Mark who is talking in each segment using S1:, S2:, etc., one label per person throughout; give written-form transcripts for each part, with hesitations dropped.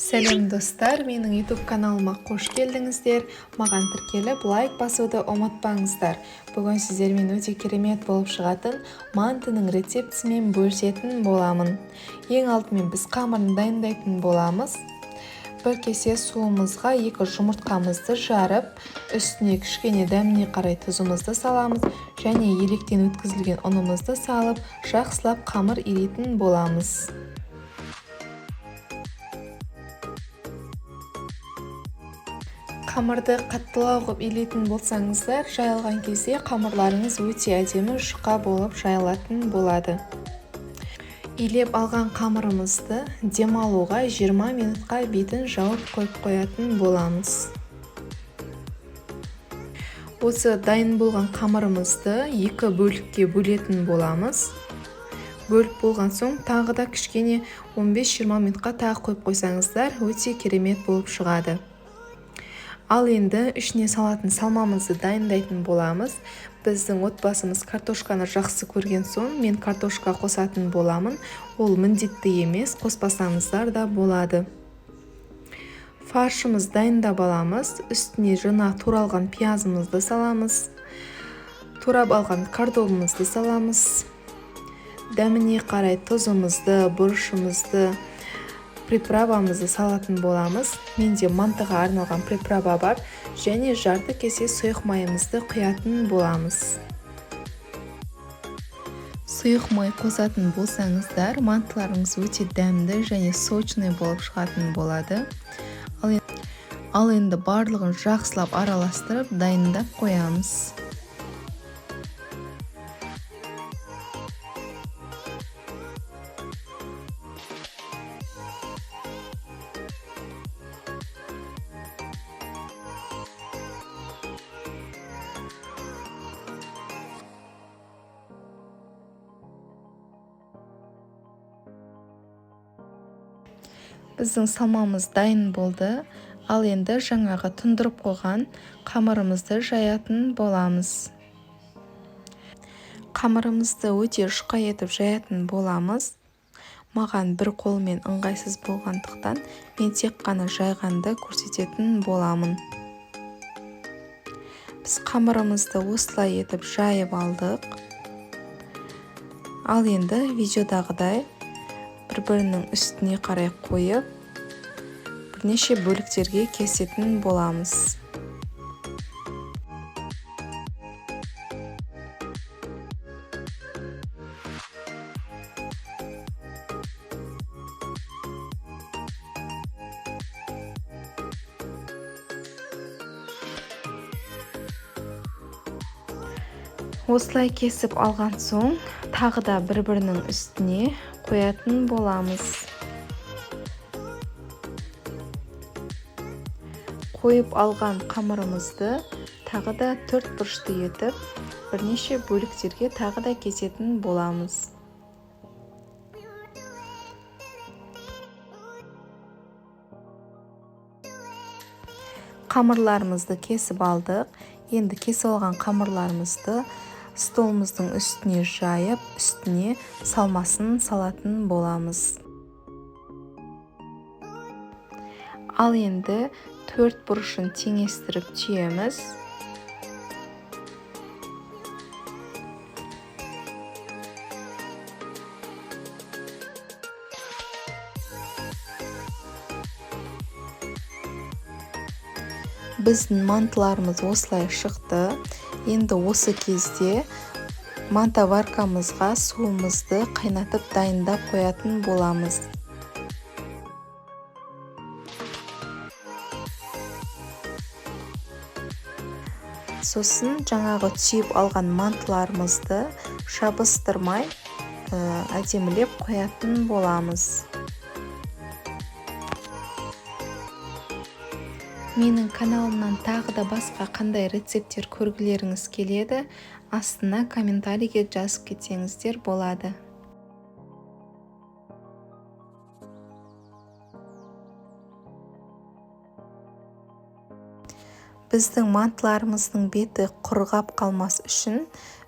S1: Сәлем достар, менің YouTube каналыма қош келдіңіздер. Маған тіркеліп лайк басуды ұмытпаңыздар. Бүгін сіздермен өте керемет болып шығатын мантының рецептісімен бөлісетін боламын. Ең алдымен біз қамырын дайындайтын боламыз. Бір кесе суымызға 2 жұмыртқамызды жарып, үстіне кішкене дәміне қарай тұзымызды саламыз және електен өткізілген ұнымызды салып, жақсылап қамыр илейтін боламыз. Қамырды қаттылау қылып илейтін болсаңыздар, жайылған кезде қамырларыңыз өте әдемі жұқа болып жайылатын болады. Илеп алған қамырымызды демалуға 20 минутқа бетін жауып қойып қоятын боламыз. Осы дайын болған қамырымызды 2 бөлікке бөлетін боламыз. Бөліп болған соң тағы да кішкене 15-20 минутқа тағы қойып қойсаңыздар, өте керемет болып шығады. Ал енді ішіне салатын салмамызды дайындайтын боламыз. Біздің отбасымыз картошканы жақсы көрген соң мен картошка қосатын боламын. Ол міндетті емес, қоспасаңыздар да болады. Фаршымыз дайындап аламыз. Үстіне жаңа туралған пиязымызды саламыз. Турап алған картоплымызды саламыз. Дәміне қарай тұзымызды, бұрышымызды, приправамызды салатын боламыз. Менде мантыға арналған приправа бар және жарты кесе сұйық майымызды құятын боламыз. Сұйық май қосатын болсаңыздар, мантыларыңыз өте дәмді және сочный болып шығатын болады. Ал енді барлығын жақсылап араластырып дайындап қоямыз. Біздің салмамыз дайын болды. Ал енді жаңағы тұндырып қойған қамырымызды жаятын боламыз. Қамырымызды өте жұқа етіп жаятын боламыз. Маған бір қолмен ыңғайсыз болғандықтан мен тек қана жайғанды көрсететін боламын. Біз қамырымызды осылай етіп жайып алдық. Ал енді видеодағыдай бір-бірінің үстіне қарай қойып, бірнеше бөліктерге кесетін боламыз. Осылай кесіп алған соң, тағы да бір-бірінің үстіне қоятын боламыз. Қойып алған қамырымызды тағы да 4 бұрышты етіп, бірнеше бөліктерге тағы да кесетін боламыз. Қамырларымызды кесіп алдық. Енді кесіп алған қамырларымызды столымыздың үстіне жайып, үстіне салмасын салатын боламыз. Ал енді 4 бұрышын теңестіріп түйеміз. Біздің мантыларымыз осылай шықты. Енді осы кезде мантаваркамызға суымызды қайнатып дайындап қоятын боламыз. Сосын жаңағы түйіп алған мантыларымызды шабыстырмай әдемілеп қоятын боламыз. Менің каналымнан тағы да басқа қандай рецепттер көргілеріңіз келеді, астына комментарийге жазып кетсеңіздер болады. Біздің мантыларымыздың беті құрғап қалмас үшін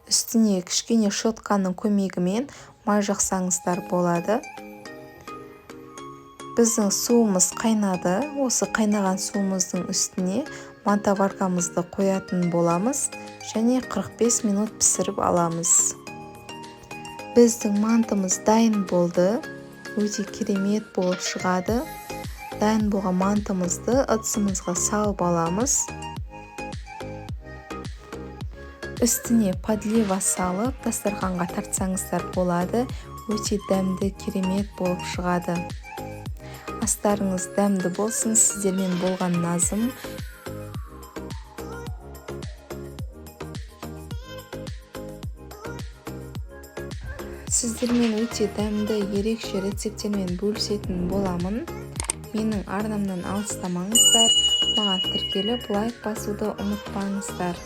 S1: үстіне кішкене щетканың көмегімен май жақсаңыздар болады. Біздің суымыз қайнады. Осы қайнаған суымыздың үстіне манта варкамызды қоятын боламыз және 45 минут пісіріп аламыз. Біздің мантымыз дайын болды. Өте керемет болып шығады. Дайын болған мантымызды ыдысымызға салып аламыз. Үстіне подлива салып, дастарханға тартсаңыздар болады. Өте дәмді, керемет болып шығады. Астарыңыз дәмді болсын. Сіздермен болған Назым. Сіздермен өте дәмді, ерекше рецепттермен бөлісетін боламын. Менің арнамнан алыстамаңыздар. Маған тіркеліп лайк басуды ұмытпаңыздар.